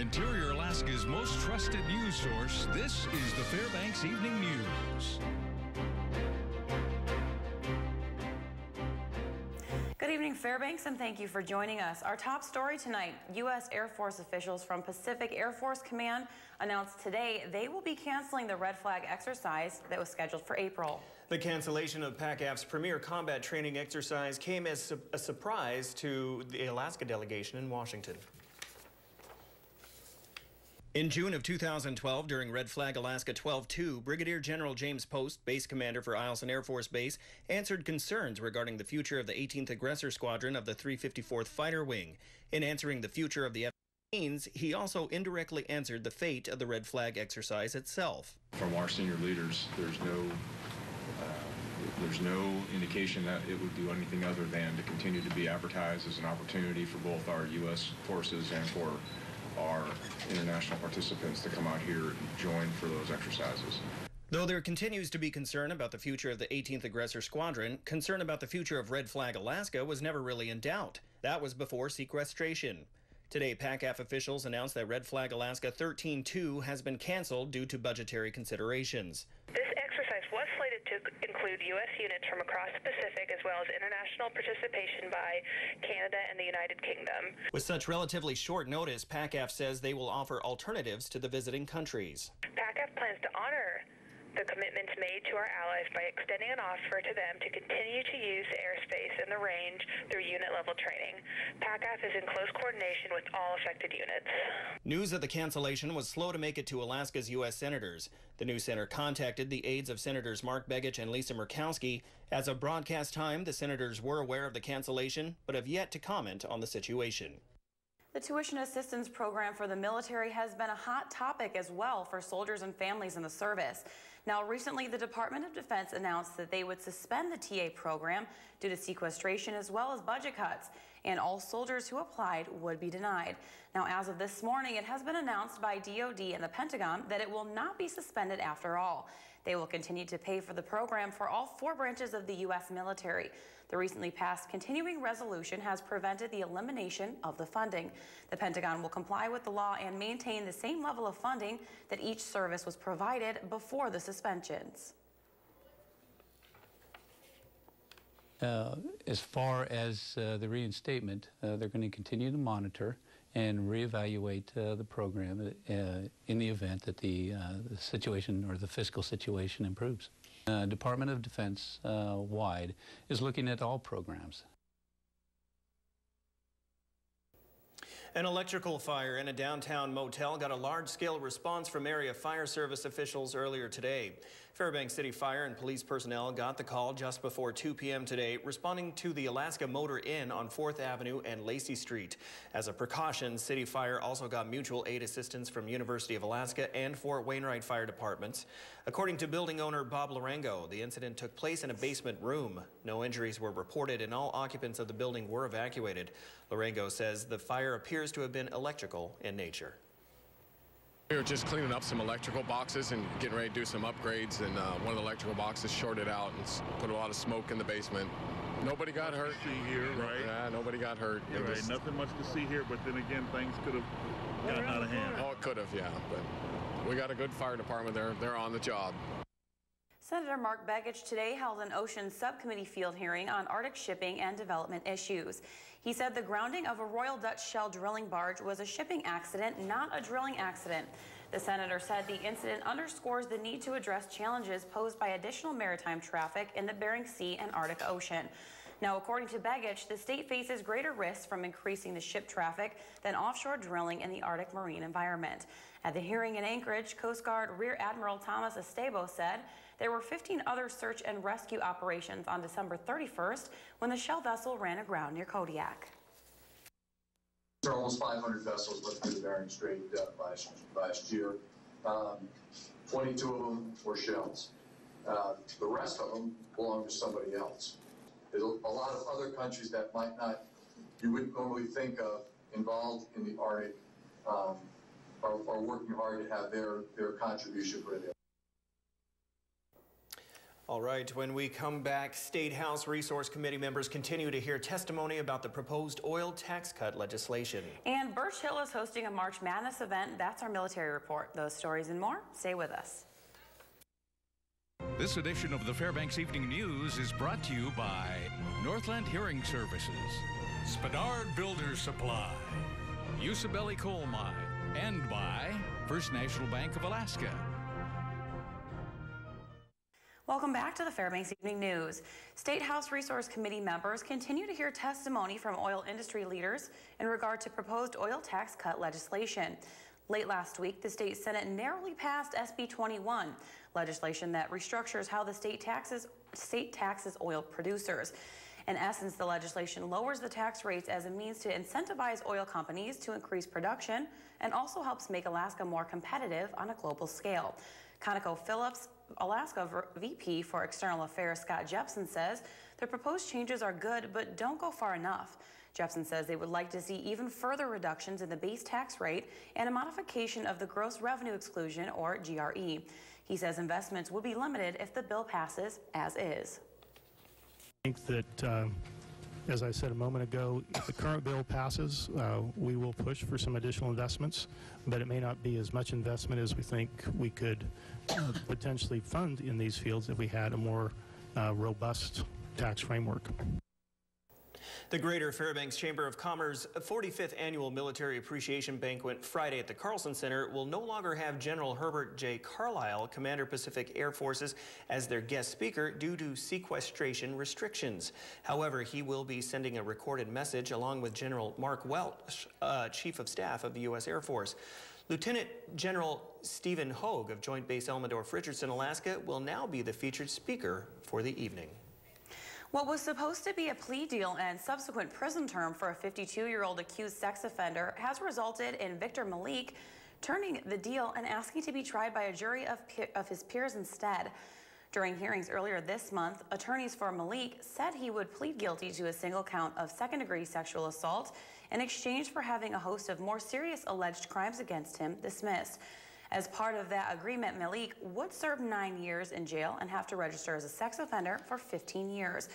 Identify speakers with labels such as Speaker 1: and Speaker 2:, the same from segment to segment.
Speaker 1: Interior Alaska's most trusted news source, this is the Fbx Evening News.
Speaker 2: Good evening, Fairbanks, and thank you for joining us. Our top story tonight, U.S. Air Force officials from Pacific Air Force Command announced today they will be canceling the Red Flag exercise that was scheduled for April.
Speaker 3: The cancellation of PACAF's premier combat training exercise came as a surprise to the Alaska delegation in Washington. In June of 2012, during Red Flag Alaska 12-2, Brigadier General James Post, base commander for Eielson Air Force Base, answered concerns regarding the future of the 18th Aggressor Squadron of the 354th Fighter Wing. In answering the future of the F-15s, he also indirectly answered the fate of the Red Flag exercise itself.
Speaker 4: From our senior leaders, there's no indication that it would do anything other than to continue to be advertised as an opportunity for both our U.S. forces and for our international participants to come out here and join for those exercises.
Speaker 3: Though there continues to be concern about the future of the 18th Aggressor Squadron, concern about the future of Red Flag Alaska was never really in doubt. That was before sequestration. Today, PACAF officials announced that Red Flag Alaska 13-2 has been canceled due to budgetary considerations.
Speaker 5: This exercise was slated to include U.S. units from across the Pacific, as well as international participation by Canada and the United Kingdom.
Speaker 3: With such relatively short notice, PACAF says they will offer alternatives to the visiting countries.
Speaker 5: PACAF plans to honor the commitments made to our allies by extending an offer to them to continue to use airspace in the range through unit-level training. PACAF is in close coordination with all affected units.
Speaker 3: News of the cancellation was slow to make it to Alaska's U.S. senators. The news center contacted the aides of Senators Mark Begich and Lisa Murkowski. As of broadcast time, the senators were aware of the cancellation, but have yet to comment on the situation.
Speaker 2: The tuition assistance program for the military has been a hot topic as well for soldiers and families in the service. Now, recently, the Department of Defense announced that they would suspend the TA program due to sequestration as well as budget cuts, and all soldiers who applied would be denied. Now, as of this morning, it has been announced by DoD and the Pentagon that it will not be suspended after all. They will continue to pay for the program for all 4 branches of the U.S. military. The recently passed continuing resolution has prevented the elimination of the funding. The Pentagon will comply with the law and maintain the same level of funding that each service was provided before the suspensions.
Speaker 6: As far as the reinstatement, they're going to continue to monitor and reevaluate the program in the event that the situation or the fiscal situation improves. Department of Defense wide is looking at all programs.
Speaker 3: An electrical fire in a downtown motel got a large-scale response from area fire service officials earlier today. Fairbanks City Fire and police personnel got the call just before 2 p.m. today, responding to the Alaska Motor Inn on 4th Avenue and Lacey Street. As a precaution, City Fire also got mutual aid assistance from University of Alaska and Fort Wainwright Fire Departments. According to building owner Bob Larengo, the incident took place in a basement room. No injuries were reported and all occupants of the building were evacuated. Larengo says the fire appears to have been electrical in nature.
Speaker 7: We were just cleaning up some electrical boxes and getting ready to do some upgrades, and one of the electrical boxes shorted out and put a lot of smoke in the basement. Nobody got hurt.
Speaker 8: See here, right?
Speaker 7: Yeah, nobody got hurt.
Speaker 8: You're right. Nothing much to see here, but then again, things could have gotten out of hand.
Speaker 7: Oh, it could have, yeah. But we got a good fire department there. They're on the job.
Speaker 2: Senator Mark Begich today held an Ocean Subcommittee field hearing on Arctic shipping and development issues. He said the grounding of a Royal Dutch Shell drilling barge was a shipping accident, not a drilling accident. The senator said the incident underscores the need to address challenges posed by additional maritime traffic in the Bering Sea and Arctic Ocean. Now, according to Begich, the state faces greater risks from increasing the ship traffic than offshore drilling in the Arctic marine environment. At the hearing in Anchorage, Coast Guard Rear Admiral Thomas Estebo said there were 15 other search and rescue operations on December 31st when the Shell vessel ran aground near Kodiak.
Speaker 9: There are almost 500 vessels went through the Bering Strait last year. 22 of them were Shells. The rest of them belong to somebody else. There's a lot of other countries that might not, you wouldn't normally think of, involved in the Arctic, are working hard to have their contribution for it.
Speaker 3: All right, when we come back, State House Resource Committee members continue to hear testimony about the proposed oil tax cut legislation.
Speaker 2: And Birch Hill is hosting a March Madness event. That's our military report. Those stories and more, stay with us.
Speaker 1: This edition of the Fairbanks Evening News is brought to you by Northland Hearing Services, Spadard Builder Supply, Usabelli Coal Mine, and by First National Bank of Alaska.
Speaker 2: Welcome back to the Fairbanks Evening News. State House Resource Committee members continue to hear testimony from oil industry leaders in regard to proposed oil tax cut legislation. Late last week, the state Senate narrowly passed SB 21, legislation that restructures how the state taxes oil producers. In essence, the legislation lowers the tax rates as a means to incentivize oil companies to increase production and also helps make Alaska more competitive on a global scale. ConocoPhillips Alaska VP for External Affairs Scott Jepson says the proposed changes are good but don't go far enough. Jepson says they would like to see even further reductions in the base tax rate and a modification of the gross revenue exclusion, or GRE. He says investments would be limited if the bill passes as is.
Speaker 10: I think that, as I said a moment ago, if the current bill passes, we will push for some additional investments, but it may not be as much investment as we think we could potentially fund in these fields if we had a more robust tax framework.
Speaker 3: The Greater Fairbanks Chamber of Commerce 45th Annual Military Appreciation Banquet Friday at the Carlson Center will no longer have General Herbert J. Carlisle, Commander Pacific Air Forces, as their guest speaker due to sequestration restrictions. However, he will be sending a recorded message along with General Mark Welch, Chief of Staff of the U.S. Air Force. Lieutenant General Stephen Hogue of Joint Base Elmendorf-Richardson, Alaska, will now be the featured speaker for the evening.
Speaker 2: What was supposed to be a plea deal and subsequent prison term for a 52-year-old accused sex offender has resulted in Victor Malik turning the deal and asking to be tried by a jury of his peers instead. During hearings earlier this month, attorneys for Malik said he would plead guilty to a single count of second-degree sexual assault in exchange for having a host of more serious alleged crimes against him dismissed. As part of that agreement, Malik would serve 9 years in jail and have to register as a sex offender for 15 years.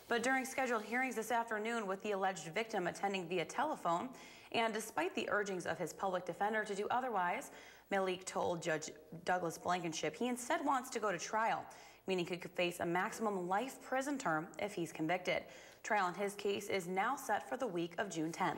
Speaker 2: But during scheduled hearings this afternoon with the alleged victim attending via telephone, and despite the urgings of his public defender to do otherwise, Malik told Judge Douglas Blankenship he instead wants to go to trial, meaning he could face a maximum life prison term if he's convicted. Trial in his case is now set for the week of June 10th.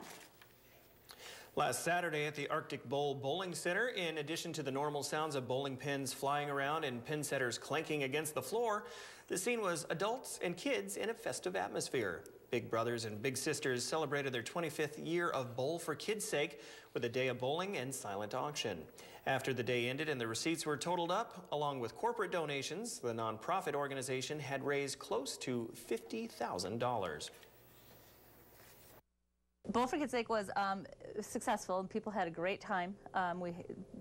Speaker 3: Last Saturday at the Arctic Bowl Bowling Center, in addition to the normal sounds of bowling pins flying around and pin setters clanking against the floor, the scene was adults and kids in a festive atmosphere. Big brothers and big sisters celebrated their 25th year of Bowl for Kids' Sake with a day of bowling and silent auction. After the day ended and the receipts were totaled up, along with corporate donations, the nonprofit organization had raised close to $50,000.
Speaker 11: Bowl for Kids' Sake was successful, and people had a great time.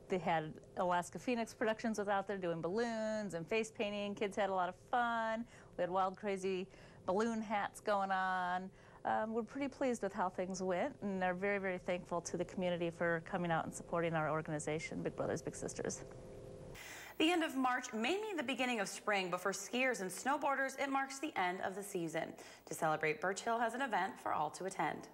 Speaker 11: They had Alaska Phoenix Productions was out there doing balloons and face painting. Kids had a lot of fun. We had wild, crazy balloon hats going on. We're pretty pleased with how things went, and are very, very thankful to the community for coming out and supporting our organization, Big Brothers Big Sisters.
Speaker 2: The end of March may mean the beginning of spring, but for skiers and snowboarders, it marks the end of the season. To celebrate, Birch Hill has an event for all to attend.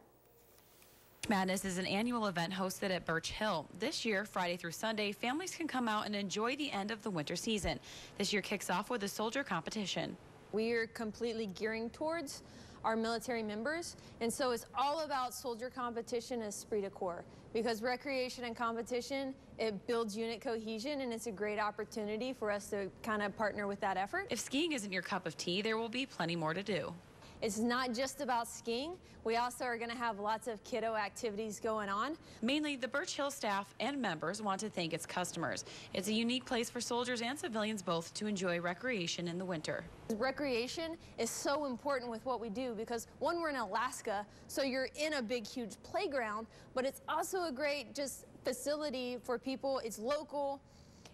Speaker 2: Madness is an annual event hosted at Birch Hill. This year, Friday through Sunday, families can come out and enjoy the end of the winter season. This year kicks off with a soldier competition.
Speaker 12: We are completely gearing towards our military members, and so it's all about soldier competition and esprit de corps, because recreation and competition, it builds unit cohesion, and it's a great opportunity for us to kind of partner with that effort.
Speaker 2: If skiing isn't your cup of tea, there will be plenty more to do.
Speaker 12: It's not just about skiing. We also are going to have lots of kiddo activities going on.
Speaker 2: Mainly, the Birch Hill staff and members want to thank its customers. It's a unique place for soldiers and civilians both to enjoy recreation in the winter.
Speaker 12: Recreation is so important with what we do because, one, we're in Alaska, so you're in a big, huge playground, but it's also a great just facility for people. It's local.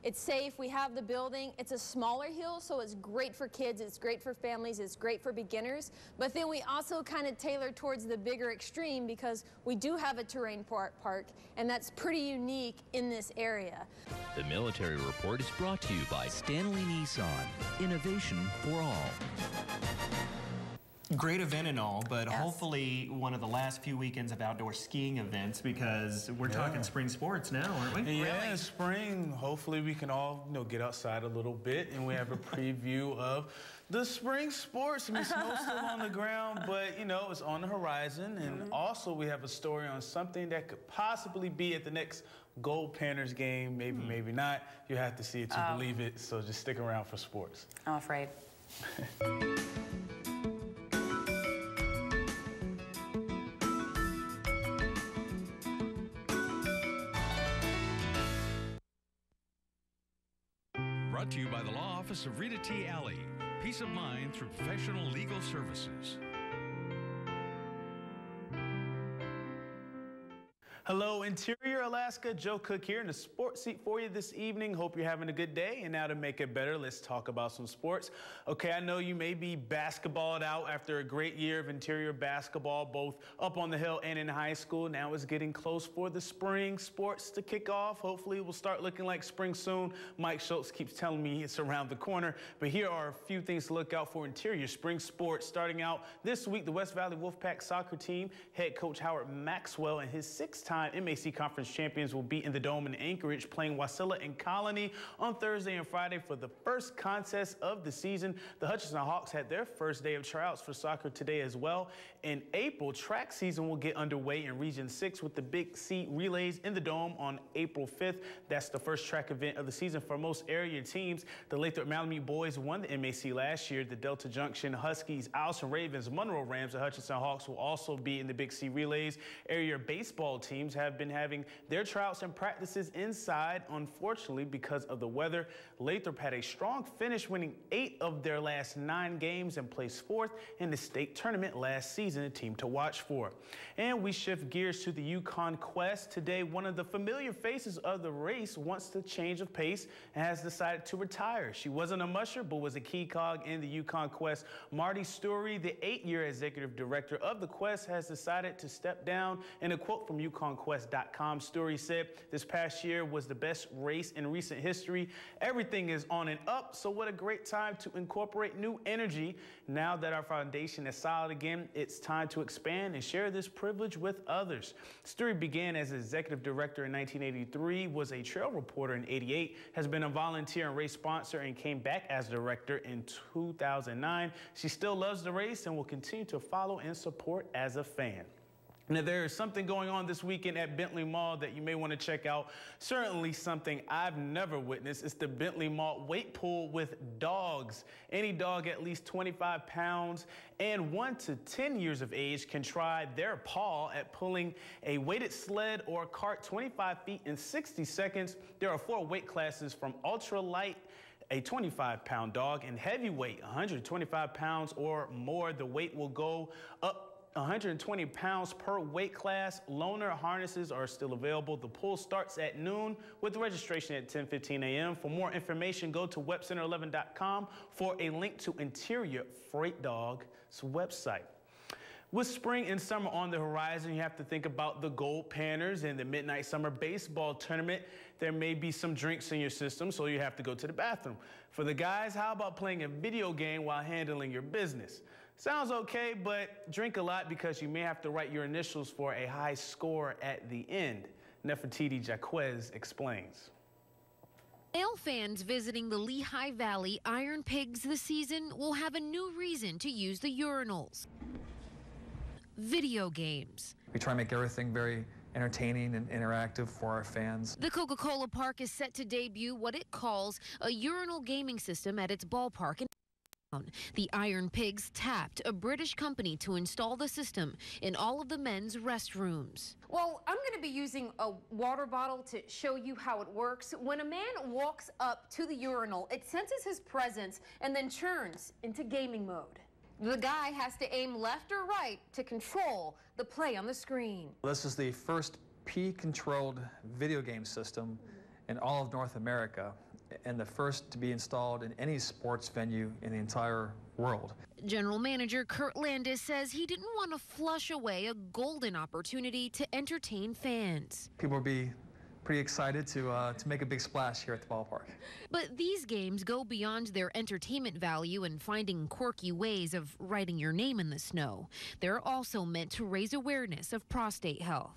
Speaker 12: It's safe. We have the building. It's a smaller hill, so it's great for kids. It's great for families. It's great for beginners. But then we also kind of tailor towards the bigger extreme because we do have a terrain park, and that's pretty unique in this area.
Speaker 13: The Military Report is brought to you by Stanley Nissan. Innovation for all.
Speaker 3: Great event and all, but hopefully one of the last few weekends of outdoor skiing events, because we're talking spring sports now, aren't we?
Speaker 14: Yeah, really? Spring. Hopefully we can all, get outside a little bit, and we have a preview of the spring sports. I mean, snow's still on the ground, but it's on the horizon. And also we have a story on something that could possibly be at the next Gold Panthers game. Maybe, maybe not. You have to see it to believe it. So just stick around for sports.
Speaker 2: I'm afraid.
Speaker 1: Brought to you by the Law Office of Rita T. Alley. Peace of mind through professional legal services.
Speaker 14: Hello, Interior Alaska. Joe Cook here in the sports seat for you this evening. Hope you're having a good day. And now to make it better, let's talk about some sports. Okay, I know you may be basketballed out after a great year of interior basketball, both up on the hill and in high school. Now it's getting close for the spring sports to kick off. Hopefully it will start looking like spring soon. Mike Schultz keeps telling me it's around the corner. But here are a few things to look out for interior spring sports. Starting out this week, the West Valley Wolfpack soccer team, head coach Howard Maxwell and his six-time MAC Conference champions will be in the Dome in Anchorage playing Wasilla and Colony on Thursday and Friday for the first contest of the season. The Hutchinson Hawks had their first day of tryouts for soccer today as well. In April, track season will get underway in Region 6 with the Big C Relays in the Dome on April 5th. That's the first track event of the season for most area teams. The Lathrop Malamute boys won the MAC last year. The Delta Junction Huskies, Allison Ravens, Monroe Rams, and Hutchinson Hawks will also be in the Big C Relays. Area baseball teams have been having their tryouts and practices inside. Unfortunately, because of the weather, Lathrop had a strong finish, winning 8 of their last 9 games and placed 4th in the state tournament last season, a team to watch for. And we shift gears to the Yukon Quest. Today, one of the familiar faces of the race wants to change of pace and has decided to retire. She wasn't a musher, but was a key cog in the Yukon Quest. Marty Story, the 8-year executive director of the Quest, has decided to step down. In a quote from UkonQuest.com, Story said, "This past year was the best race in recent history. Everything is on and up, so what a great time to incorporate new energy. Now that our foundation is solid again, it's time to expand and share this privilege with others." Story began as executive director in 1983, was a trail reporter in '88, has been a volunteer and race sponsor, and came back as director in 2009. She still loves the race and will continue to follow and support as a fan. Now, there is something going on this weekend at Bentley Mall that you may want to check out. Certainly something I've never witnessed. It's the Bentley Mall weight pool with dogs. Any dog at least 25 pounds and 1 to 10 years of age can try their paw at pulling a weighted sled or cart 25 feet in 60 seconds. There are 4 weight classes from ultra light, a 25-pound dog, and heavyweight, 125 pounds or more. The weight will go up 120 pounds per weight class. Loaner harnesses are still available. The pool starts at noon with registration at 10:15 a.m. For more information, go to webcenter11.com for a link to Interior Freight Dog's website. With spring and summer on the horizon, you have to think about the Gold Panthers and the Midnight Summer Baseball Tournament. There may be some drinks in your system, so you have to go to the bathroom. For the guys, how about playing a video game while handling your business? Sounds okay, but drink a lot because you may have to write your initials for a high score at the end. Nefertiti Jaquez explains.
Speaker 15: Male fans visiting the Lehigh Valley Iron Pigs this season will have a new reason to use the urinals. Video games.
Speaker 16: We try to make everything very entertaining and interactive for our fans.
Speaker 15: The Coca-Cola Park is set to debut what it calls a urinal gaming system at its ballpark in town. The Iron Pigs tapped a British company to install the system in all of the men's restrooms.
Speaker 17: Well, I'm going to be using a water bottle to show you how it works. When a man walks up to the urinal, it senses his presence and then turns into gaming mode. The guy has to aim left or right to control the play on the screen.
Speaker 16: This is the first pee-controlled video game system in all of North America. and the first to be installed in any sports venue in the entire world.
Speaker 15: General Manager Kurt Landis says he didn't want to flush away a golden opportunity to entertain fans.
Speaker 16: People will be pretty excited to make a big splash here at the ballpark.
Speaker 15: But these games go beyond their entertainment value and finding quirky ways of writing your name in the snow. They're also meant to raise awareness of prostate health.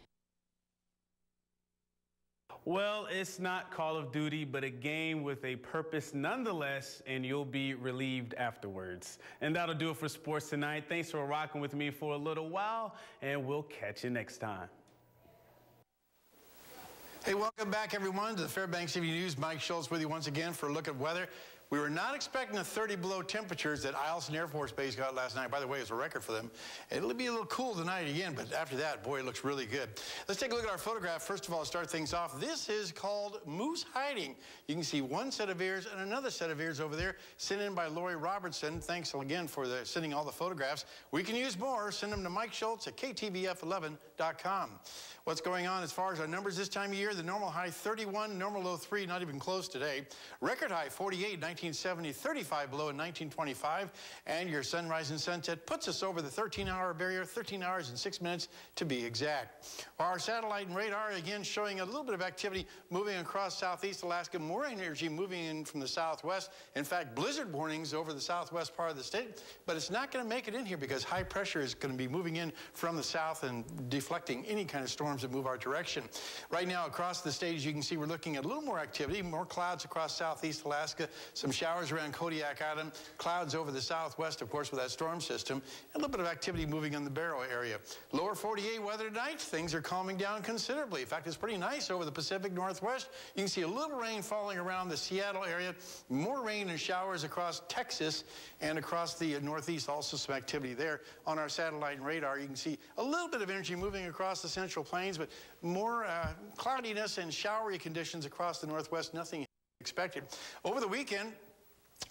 Speaker 14: Well, it's not Call of Duty, but a game with a purpose nonetheless, and you'll be relieved afterwards. And that'll do it for sports tonight. Thanks for rocking with me for a little while, and we'll catch you next time.
Speaker 18: Hey, welcome back, everyone, to the Fbx Evening News. Mike Schultz with you once again for a look at weather. We were not expecting the 30 below temperatures that Eielson Air Force Base got last night. By the way, it's a record for them. It'll be a little cool tonight again, but after that, boy, it looks really good. Let's take a look at our photograph. First of all, to start things off, this is called moose hiding. You can see one set of ears and another set of ears over there, sent in by Lori Robertson. Thanks again for sending all the photographs. We can use more. Send them to Mike Schultz at KTVF11.com. What's going on as far as our numbers this time of year? The normal high 31, normal low 3, not even close today. Record high 48, 1970, 35 below in 1925. And your sunrise and sunset puts us over the 13-hour barrier, 13 hours and 6 minutes to be exact. Our satellite and radar, again, showing a little bit of activity moving across southeast Alaska, more energy moving in from the southwest. In fact, blizzard warnings over the southwest part of the state, but it's not going to make it in here because high pressure is going to be moving in from the south and deflecting any kind of storms that move our direction. Right now, across the state, as you can see, we're looking at a little more activity, more clouds across southeast Alaska, some showers around Kodiak Island, clouds over the southwest, of course, with that storm system, and a little bit of activity moving in the Barrow area. Lower 48 weather tonight, things are calming down considerably. In fact, it's pretty nice over the Pacific Northwest. You can see a little rain falling around the Seattle area, more rain and showers across Texas and across the northeast, also some activity there. On our satellite and radar, you can see a little bit of energy moving across the Central Plains, but more cloudiness and showery conditions across the northwest, nothing expected. Over the weekend,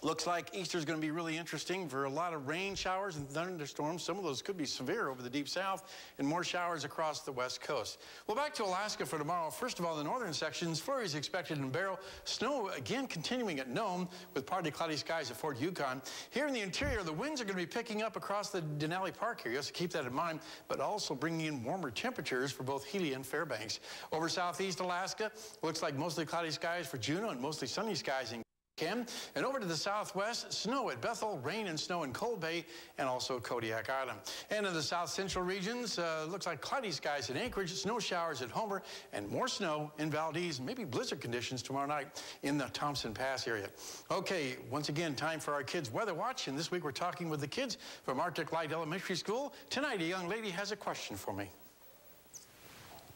Speaker 18: looks like Easter's going to be really interesting for a lot of rain showers and thunderstorms. Some of those could be severe over the deep south and more showers across the west coast. Well, back to Alaska for tomorrow. First of all, the northern sections, flurries expected in Barrow. Snow again continuing at Nome with partly cloudy skies at Fort Yukon. Here in the interior, the winds are going to be picking up across the Denali Park area, so keep that in mind, but also bringing in warmer temperatures for both Healy and Fairbanks. Over southeast Alaska, looks like mostly cloudy skies for Juneau and mostly sunny skies in and over to the southwest, snow at Bethel, rain and snow in Cold Bay, and also Kodiak Island. And in the south central regions, looks like cloudy skies in Anchorage, snow showers at Homer, and more snow in Valdez, maybe blizzard conditions tomorrow night in the Thompson Pass area. Okay, once again, time for our Kids Weather Watch, and this week we're talking with the kids from Arctic Light Elementary School. Tonight, a young lady has a question for me.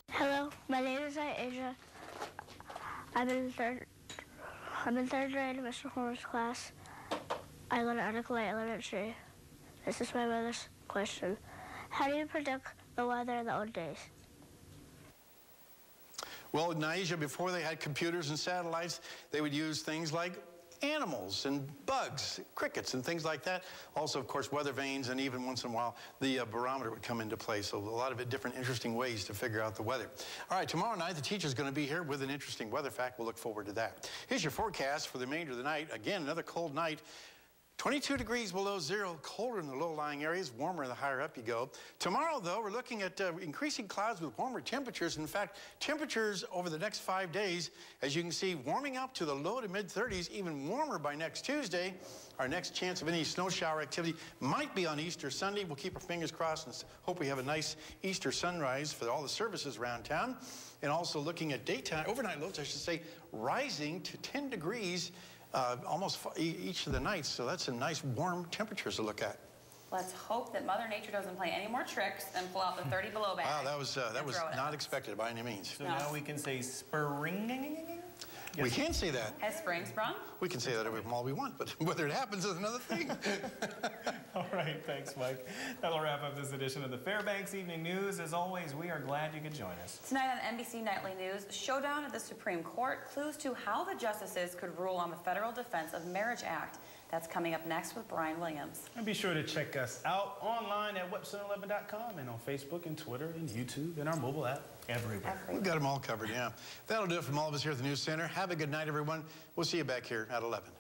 Speaker 19: Hello, my name is Asia. I'm in third grade in Mr. Horner's class. I go to Arctic Light Elementary. This is my mother's question. How do you predict the weather in the old days?
Speaker 18: Well, in Asia, before they had computers and satellites, they would use things like animals and bugs, crickets and things like that. Also, of course, weather vanes, and even once in a while, the barometer would come into play. So a lot of different interesting ways to figure out the weather. All right, tomorrow night, the teacher's going to be here with an interesting weather fact. We'll look forward to that. Here's your forecast for the remainder of the night. Again, another cold night. 22 degrees below zero, colder in the low-lying areas, warmer the higher up you go. Tomorrow, though, we're looking at increasing clouds with warmer temperatures. In fact, temperatures over the next 5 days, as you can see, warming up to the low to mid-30s, even warmer by next Tuesday. Our next chance of any snow shower activity might be on Easter Sunday. We'll keep our fingers crossed and hope we have a nice Easter sunrise for all the services around town. And also looking at daytime, overnight lows, I should say, rising to 10 degrees almost each of the nights, so that's some nice warm temperatures to look at.
Speaker 2: Let's hope that Mother Nature doesn't play any more tricks and pull out the 30 below bag.
Speaker 18: Wow, that was not expected by any means.
Speaker 3: So now we can say spring.
Speaker 18: We can say that.
Speaker 2: Has spring sprung?
Speaker 18: We can say that all we want, but whether it happens is another thing.
Speaker 3: All right, thanks, Mike. That'll wrap up this edition of the Fbx Evening News. As always, we are glad you could join us.
Speaker 2: Tonight on NBC Nightly News, showdown at the Supreme Court, clues to how the justices could rule on the Federal Defense of Marriage Act. That's coming up next with Brian Williams.
Speaker 14: And be sure to check us out online at webcenter11.com and on Facebook and Twitter and YouTube and our mobile app everywhere.
Speaker 18: We've got them all covered, yeah. That'll do it from all of us here at the News Center. Have a good night, everyone. We'll see you back here at 11.